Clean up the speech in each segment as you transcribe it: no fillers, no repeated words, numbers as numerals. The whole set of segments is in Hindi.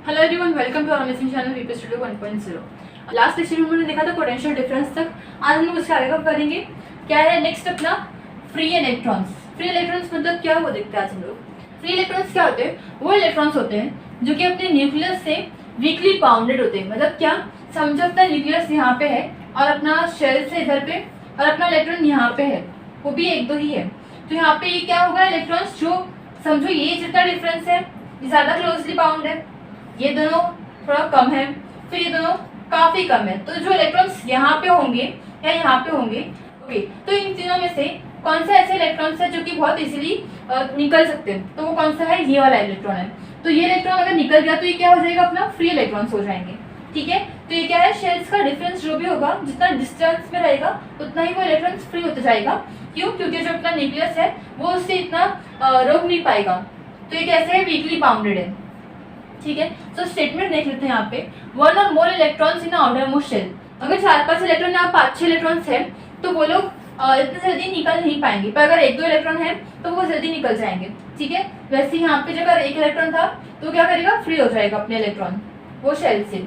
Hello everyone, welcome to our amazing channel VP studio 1.0। Last lecture में हमने देखा था पोटेंशियल डिफरेंस तक। आज हम लोग उसके आगे कब करेंगे, क्या है नेक्स्ट अपना फ्री इलेक्ट्रॉन्स। फ्री इलेक्ट्रॉन्स मतलब क्या, वो देखते हैं आज हम लोग। फ्री इलेक्ट्रॉन्स क्या होते हैं, वो इलेक्ट्रॉन्स होते हैं जो कि अपने न्यूक्लियस से वीकली बाउंडेड होते हैं। मतलब क्या, समझो अपना न्यूक्लियस यहाँ पे है और अपना शेल से इधर पे और अपना इलेक्ट्रॉन यहाँ पे है, वो भी एक दो ही है। तो यहाँ पे ये क्या होगा, इलेक्ट्रॉन्स जो समझो ये जितना डिफरेंस है ये ज़्यादा क्लोजली बाउंड है, ये दोनों थोड़ा कम है, फिर ये दोनों काफी कम है। तो जो इलेक्ट्रॉन्स यहाँ पे होंगे या यहाँ पे होंगे, ओके, तो इन तीनों में से कौन सा ऐसे इलेक्ट्रॉन्स है जो कि बहुत इजीली निकल सकते हैं, तो वो कौन सा है, ये वाला इलेक्ट्रॉन है। तो ये इलेक्ट्रॉन अगर निकल गया तो ये क्या हो जाएगा, अपना फ्री इलेक्ट्रॉन्स हो जाएंगे। ठीक है, तो ये क्या है, शेल्स का डिफरेंस जो भी होगा, जितना डिस्टेंस में रहेगा उतना ही वो इलेक्ट्रॉन्स फ्री होता जाएगा। क्यों, क्योंकि जो अपना न्यूक्लियस है वो उससे इतना रोक नहीं पाएगा। तो ये कैसे है, वीकली बाउंडेड है। ठीक है, तो स्टेटमेंट देख लेते हैं यहाँ पे, one or more electrons in outermost shell. अगर 4-5 इलेक्ट्रॉन या 5-6 इलेक्ट्रॉन्स है तो वो लोग इतने जल्दी निकल नहीं पाएंगे, पर अगर 1-2 इलेक्ट्रॉन है तो वो जल्दी निकल जाएंगे। ठीक है, वैसे यहाँ पे अगर 1 इलेक्ट्रॉन था तो क्या करेगा, फ्री हो जाएगा अपने इलेक्ट्रॉन वो शेल से।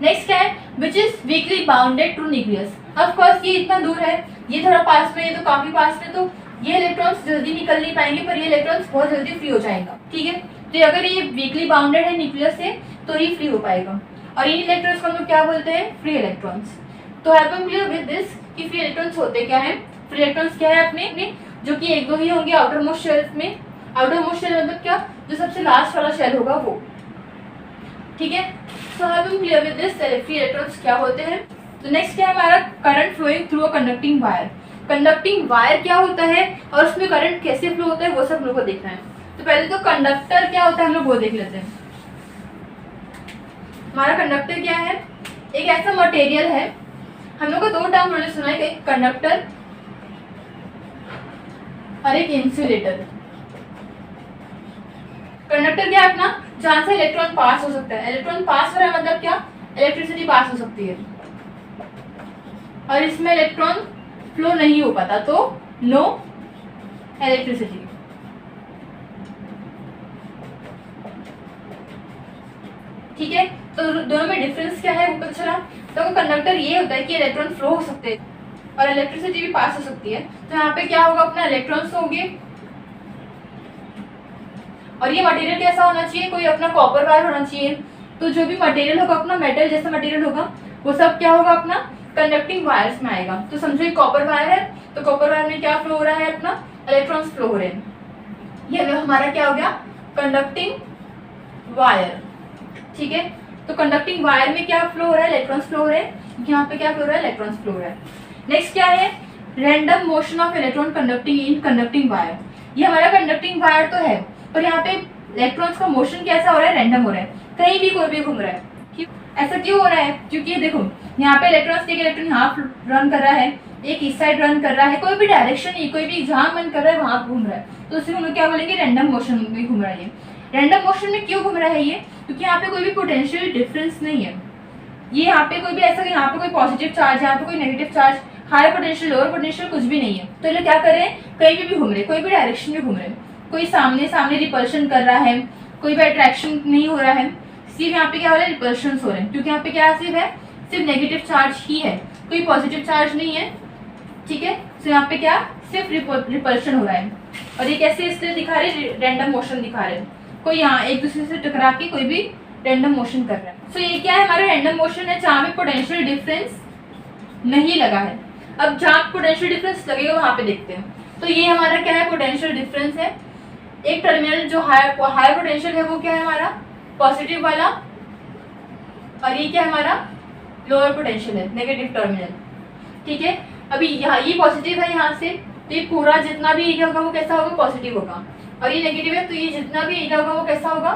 नेक्स्ट क्या है, which is weakly bounded to nucleus. Of course ये इतना दूर है, ये थोड़ा पास में, ये तो काफी पास में, तो ये इलेक्ट्रॉन्स जल्दी निकल नहीं पाएंगे, पर ये इलेक्ट्रॉन्स बहुत जल्दी फ्री हो जाएगा। ठीक है, तो अगर ये वीकली बाउंडेड है न्यूक्लियस से तो ही फ्री हो पाएगा। और इन इलेक्ट्रॉन्स को हम लोग क्या बोलते हैं, फ्री इलेक्ट्रॉन्स। तो have been clear with this कि फ्री इलेक्ट्रॉन्स होते क्या है। फ्री इलेक्ट्रॉन्स क्या है अपने जो कि 1-2 ही होंगे आउटर मोस्ट शेल्स में। आउटर मोस्ट शेल मतलब क्या, जो सबसे लास्ट वाला शेल होगा वो। ठीक है, so have been clear with this free electrons क्या होते हैं। तो नेक्स्ट क्या है हमारा, current flowing through a conducting wire. Conducting wire क्या होता है और उसमें करंट कैसे फ्लो होता है वो सब लोगों को देखना है। तो पहले तो कंडक्टर क्या होता है हम लोग वो देख लेते हैं। हमारा कंडक्टर क्या है, एक ऐसा मटेरियल है, हम लोग को 2 टर्म हमने सुना है, एक कंडक्टर और एक इंसुलेटर। कंडक्टर क्या है अपना, जहां से इलेक्ट्रॉन पास हो सकता है। इलेक्ट्रॉन पास हो रहा है मतलब क्या, इलेक्ट्रिसिटी पास हो सकती है, और इसमें इलेक्ट्रॉन फ्लो नहीं हो पाता तो नो इलेक्ट्रिसिटी। ठीक है, तो दोनों में डिफरेंस क्या है वो पता चला। तो कंडक्टर ये होता है कि इलेक्ट्रॉन फ्लो हो सकते हैं और इलेक्ट्रिसिटी भी पास हो सकती है। तो यहाँ पे क्या होगा, अपना इलेक्ट्रॉन्स होंगे, और ये मटेरियल कैसा होना चाहिए, कोई अपना कॉपर वायर होना चाहिए। तो जो भी मटेरियल होगा अपना मेटल जैसा मटेरियल होगा वो सब क्या होगा, अपना कंडक्टिंग वायर्स में आएगा। तो समझो एक कॉपर वायर है, तो कॉपर वायर में क्या फ्लो हो रहा है, अपना इलेक्ट्रॉन्स फ्लो हो रहे हैं। ये हमारा क्या हो गया, कंडक्टिंग वायर। ठीक है, तो कंडक्टिंग वायर में क्या फ्लो हो रहा है, इलेक्ट्रॉन्स फ्लो हो रहे हैं। यहाँ पे क्या फ्लो हो रहा है, इलेक्ट्रॉन्स फ्लो हो रहा है। नेक्स्ट क्या है, random motion of electron conducting in conducting wire. ये हमारा कंडक्टिंग वायर तो है, पर यहाँ पे इलेक्ट्रॉन्स का मोशन कैसा हो रहा है, रैंडम हो रहा है, कहीं भी कोई भी घूम रहा है। ऐसा क्यों हो रहा है, क्योंकि देखो यहाँ पे इलेक्ट्रॉन्स, एक इलेक्ट्रॉन यहाँ रन कर रहा है, एक इस साइड रन कर रहा है, कोई भी डायरेक्शन नहीं, कोई भी जहाँ मन कर रहा है वहां घूम रहा है, तो उसे हम लोग क्या बोलेंगे, रैंडम मोशन में घूम रहा है। रैंडम मोशन में क्यों घूम रहा है ये, क्योंकि यहाँ पे कोई भी पोटेंशियल डिफरेंस नहीं है। ये यहाँ पे कोई भी ऐसा, यहाँ पे कोई पॉजिटिव चार्ज, यहाँ पे कोई negative charge, higher potential lower potential कुछ भी नहीं है। तो ये क्या कर रहे हैं, कहीं भी घूम रहे, कोई भी डायरेक्शन में घूम रहे, कोई सामने सामने रिपल्शन कर रहा है, कोई भी अट्रैक्शन नहीं हो रहा है, सिर्फ यहाँ पे क्या हो रहा है, रिपल्शन हो रहे हैं। क्योंकि यहाँ पे क्या सिर्फ है, सिर्फ नेगेटिव चार्ज ही है, कोई पॉजिटिव चार्ज नहीं है। ठीक है, तो यहाँ पे क्या सिर्फ रिपल्शन हो रहा है। और ये कैसे इसलिए दिखा रहे, रैंडम मोशन दिखा रहे हैं, कोई यहाँ एक दूसरे से टकरा के कोई भी रैंडम मोशन कर रहा है। सो ये क्या है, हमारा रैंडम मोशन है जहाँ पे पोटेंशियल डिफरेंस नहीं लगा है। अब जहाँ पोटेंशियल डिफरेंस लगेगा वहां पे देखते हैं। तो ये हमारा क्या है, पोटेंशियल डिफरेंस है। एक टर्मिनल जो हायर पोटेंशियल है वो क्या है हमारा, पॉजिटिव वाला, और ये क्या है हमारा, लोअर पोटेंशियल है, नेगेटिव टर्मिनल। ठीक है, अभी यहाँ ये पॉजिटिव है यहाँ से, तो ये पूरा जितना भी एरिया होगा वो कैसा होगा, पॉजिटिव होगा, और ये नेगेटिव है तो ये जितना भी एरिया होगा वो कैसा होगा,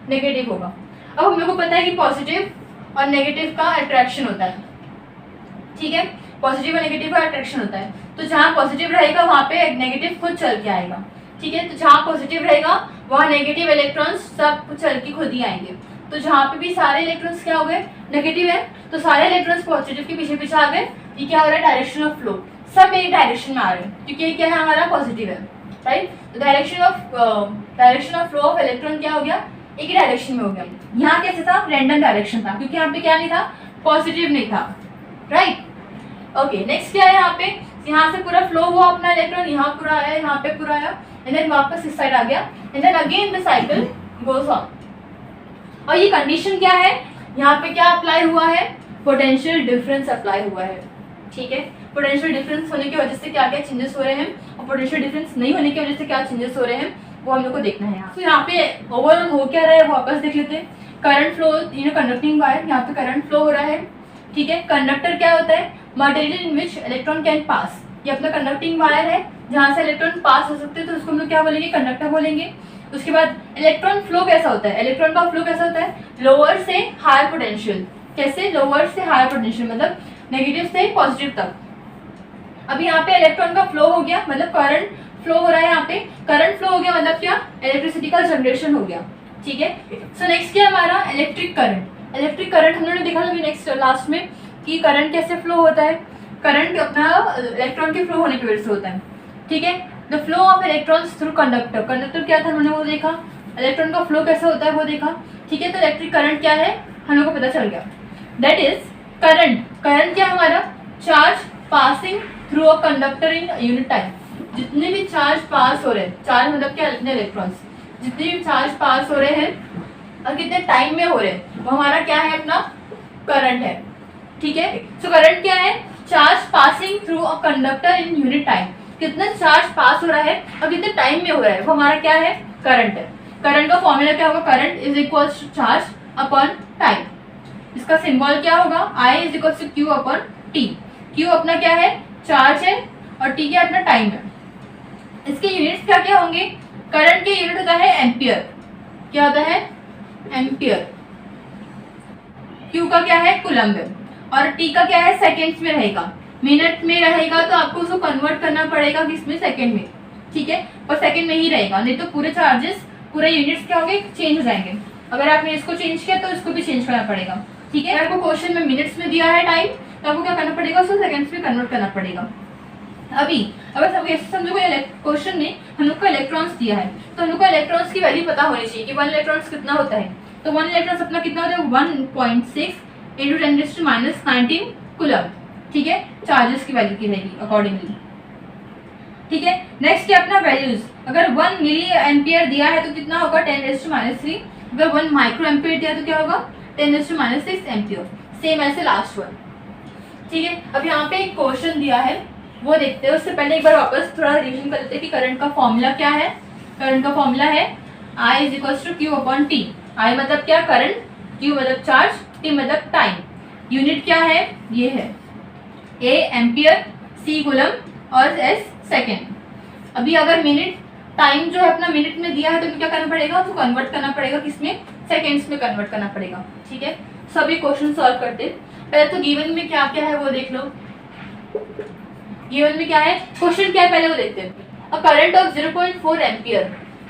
नेगेटिव होगा। अब हम लोग को पता है कि पॉजिटिव और नेगेटिव का अट्रैक्शन होता है। ठीक है, पॉजिटिव और नेगेटिव का अट्रैक्शन होता है, तो जहाँ पॉजिटिव रहेगा वहाँ पे नेगेटिव खुद चल के आएगा। ठीक है, तो जहाँ पॉजिटिव रहेगा वहाँ नेगेटिव इलेक्ट्रॉन्स सब चल के खुद ही आएंगे। तो जहाँ पे भी सारे इलेक्ट्रॉन्स क्या हो गए, नेगेटिव है, तो सारे इलेक्ट्रॉन्स पॉजिटिव के पीछे पीछे आ गए। ये क्या हो रहा है, डायरेक्शन ऑफ फ्लो, सब एक डायरेक्शन में आ रहे हैं, क्योंकि ये क्या है, हमारा पॉजिटिव है, राइट। तो direction of flow of electron क्या हो गया, एक ही डायरेक्शन में हो गया। यहाँ कैसे था, रैंडम डायरेक्शन था, क्योंकि यहाँ पे क्या नहीं था, पॉजिटिव नहीं था, राइट। ओके, नेक्स्ट क्या है, यहाँ से पूरा फ्लो हुआ अपना इलेक्ट्रॉन, यहाँ पूरा आया, यहाँ पे पूरा आया, एंड देन वापस इस साइड आ गया, and then again the cycle goes on. और ये कंडीशन क्या है, यहाँ पे क्या अप्लाई हुआ है, पोटेंशियल डिफरेंस अप्लाई हुआ है, ठीक है। पोटेंशियल डिफरेंस होने की वजह से क्या क्या चेंजेस हो रहे हैं, और पोटेंशियल डिफरेंस नहीं होने की वजह से क्या चेंजेस हो रहे हैं, वो हम लोग को देखना है। तो यहाँ पे ओवरऑल हो क्या रहा है वापस देख लेते हैं। Current flow in conducting wire, यहाँ पे करंट फ्लो हो रहा है, ठीक है। कंडक्टर क्या होता है, material in which electron can pass. ये अपना कंडक्टिंग वायर है जहाँ से इलेक्ट्रॉन पास हो सकते हैं, तो उसको हम लोग क्या बोलेंगे, कंडक्टर बोलेंगे। उसके बाद इलेक्ट्रॉन फ्लो कैसा होता है, इलेक्ट्रॉन का फ्लो कैसा होता है, लोअर से हायर पोटेंशियल। कैसे, लोअर से हायर पोटेंशियल, मतलब नेगेटिव से पॉजिटिव तक। अभी यहाँ पे इलेक्ट्रॉन का फ्लो हो गया, मतलब करंट फ्लो हो रहा है, यहाँ पे करंट फ्लो हो गया, मतलब क्या, इलेक्ट्रिसिटी का जनरेशन हो गया, ठीक है। सो नेक्स्ट क्या हमारा, इलेक्ट्रिक करंट। इलेक्ट्रिक करंट हम लोगों ने देखा था नेक्स्ट लास्ट में कि करंट कैसे फ्लो होता है। करंट अपना इलेक्ट्रॉन के फ्लो होने की वजह से होता है, ठीक है। The flow of electrons through conductor. Conductor क्या था हमने वो देखा, इलेक्ट्रॉन का फ्लो कैसे होता है वो देखा, ठीक है। तो इलेक्ट्रिक करंट क्या है हम लोग को पता चल गया, दैट इज करंट। करंट क्या हमारा, charge passing through a conductor in unit time. जितने भी चार्ज पास हो रहे हैं, चार्ज मतलब क्या, इतने इलेक्ट्रॉन्स, जितने भी चार्ज पास हो रहे हैं और कितने टाइम में हो रहे हैं, वो हमारा क्या है, अपना करंट है, ठीक है। सो करंट क्या है, charge passing through a conductor in unit time. कितना चार्ज पास हो रहा है और कितने टाइम में हो रहा है, वो हमारा क्या है, करंट है। करंट का फॉर्मूला क्या होगा, current is equal to charge upon time. इसका सिंबल क्या होगा, I is equal to Q upon T. Q अपना क्या है, चार्ज है, और टी क्या अपना टाइम है। इसके यूनिट्स क्या क्या होंगे, करंट के यूनिट होता है एम्पियर। क्या होता है, एम्पियर। क्यू का क्या है, कूलम्ब है, और टी का क्या है, सेकेंड्स में रहेगा। मिनट में रहेगा तो आपको उसको कन्वर्ट करना पड़ेगा किसमें, सेकेंड में, ठीक है। और सेकेंड में ही रहेगा, नहीं तो पूरे चार्जेस, पूरे यूनिट्स क्या होंगे, चेंज हो जाएंगे। अगर आपने इसको चेंज किया तो इसको भी चेंज करना पड़ेगा, ठीक है। आपको क्वेश्चन में मिनट्स में दिया है टाइम, तो आपको क्या करना पड़ेगा, उसको सेकेंड्स में कन्वर्ट करना पड़ेगा। अभी अगर समझो कोई क्वेश्चन में हम लोग को इलेक्ट्रॉन्स दिया है, तो हम लोग को इलेक्ट्रॉन्स की वैल्यू पता होनी चाहिए कि 1 इलेक्ट्रॉन्स कितना होता है। तो 1 इलेक्ट्रॉन्स अपना कितना होता है, 1.6 × 10⁻19 कूलम्ब, ठीक है। चार्जेस की वैल्यू की रहेगी अकॉर्डिंगली, ठीक है। नेक्स्ट है अपना वैल्यूज। अगर 1 मिली एम्पियर दिया है तो कितना होगा, 10⁻3। अगर 1 माइक्रो एम्पियर दिया तो क्या होगा, 10⁻6 एम्पियर। सेम ऐसे लास्ट वन, ठीक है। अब यहाँ पे एक क्वेश्चन दिया है वो देखते हैं। उससे पहले एक बार वापस थोड़ा रिविजन कर लेते हैं कि करंट का फॉर्मूला क्या है। करंट का फॉर्मूला है I is equal to Q upon T. I मतलब क्या, करंट, Q मतलब चार्ज, T मतलब टाइम। यूनिट क्या है, ये है A एम्पियर, C कूलम्ब और S सेकेंड। अभी अगर मिनट, टाइम जो है अपना मिनट में दिया है तो क्या करना पड़ेगा, उसको कन्वर्ट करना पड़ेगा किसमें, सेकेंड्स में कन्वर्ट करना पड़ेगा, ठीक है। सभी क्वेश्चन सॉल्व करते। पहले तो गिवन में क्या क्या है वो देख लो। गिवन में क्या है, क्वेश्चन क्या है पहले वो देखते हैं। A current of 0.4 ampere,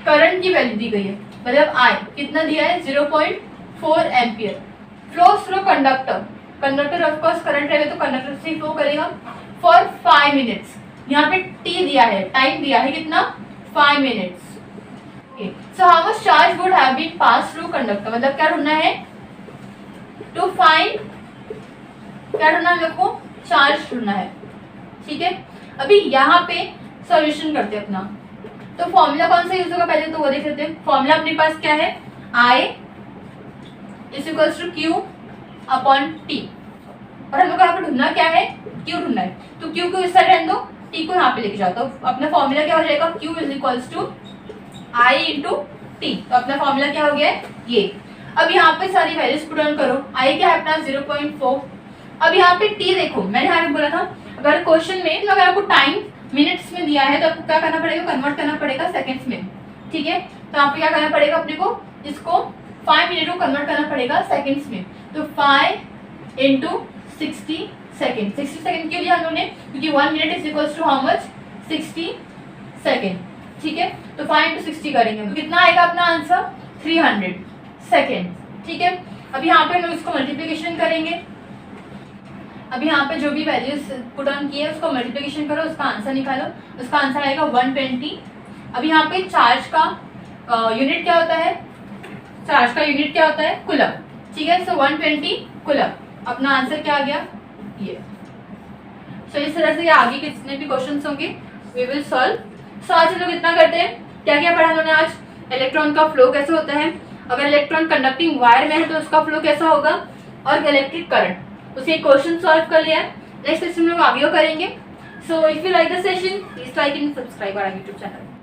current की वैल्यू दी गई है, मतलब I कितना दिया है, 0.4 ampere. Flow through conductor, conductor of course current रहेगा तो कंडक्टर से फ्लो करेगा फॉर 5 मिनट्स। यहाँ पे T दिया है, टाइम दिया है कितना, 5 minutes. So how much charge would have been pass through conductor, मतलब क्या ढूंढना है, टू फाइंड, क्या ढूंढना है मेरे को, चार्ज ढूंढना है, ठीक है। अभी यहाँ पे सॉल्यूशन करते हैं अपना। तो फॉर्मूला कौन सा यूज होगा पहले तो वो देख लेते हैं। फॉर्मूला अपने पास क्या है, I is equal to Q upon T, और हम लोग को यहाँ पे ढूंढना क्या है, क्यू ढूंढना है। तो क्यू को इस साइड रहने दो, टी को यहाँ पे लेके जाओ, तो अपना फॉर्मूला क्या हो जाएगा, Q is equal to I into T. तो अपना फॉर्मूला क्या हो गया है, ये। अब यहाँ पे सारी वैल्यूज पुट ऑन करो। I क्या है अपना 0.4। अब यहाँ पे टी देखो, मैंने यहाँ पे बोला था अगर क्वेश्चन में अगर आपको टाइम मिनट्स में दिया है तो आपको क्या करना पड़ेगा, कन्वर्ट करना पड़ेगा सेकंड्स में, ठीक है। तो आपको क्या करना पड़ेगा, अपने को इसको 5 मिनट को कन्वर्ट करना पड़ेगा सेकंड्स में। तो 5 इंटू 60 सेकेंड। 60 सेकेंड के लिए हम लोगों ने, क्योंकि 1 minute is equal to how much, 60 second, ठीक है। तो 5 इंटू 60 करेंगे, कितना आएगा अपना आंसर, 300 सेकेंड, ठीक है। अब यहाँ पे हम लोग इसको मल्टीप्लीकेशन करेंगे। अभी यहाँ पे जो भी वैल्यूज पुट ऑन किए उसको मल्टीप्लिकेशन करो, उसका आंसर निकालो। उसका आंसर आएगा 120। अभी यहाँ पे चार्ज का यूनिट क्या होता है, चार्ज का यूनिट क्या होता है? कूलम। ठीक है, सो 120 कूलम। अपना आंसर क्या आ गया? ये। सो इस तरह से आगे के जितने भी क्वेश्चंस होंगे वी विल सॉल्व। सो आज हम लोग इतना करते हैं। क्या क्या पढ़ा हमने आज? इलेक्ट्रॉन का फ्लो कैसे होता है, अगर इलेक्ट्रॉन कंडक्टिंग वायर में है तो उसका फ्लो कैसा होगा, और इलेक्ट्रिक करंट, उसे क्वेश्चन सॉल्व कर लिया है। नेक्स्ट सेशन हम लोग आगे करेंगे। So if you like the session please like and subscribe our YouTube channel.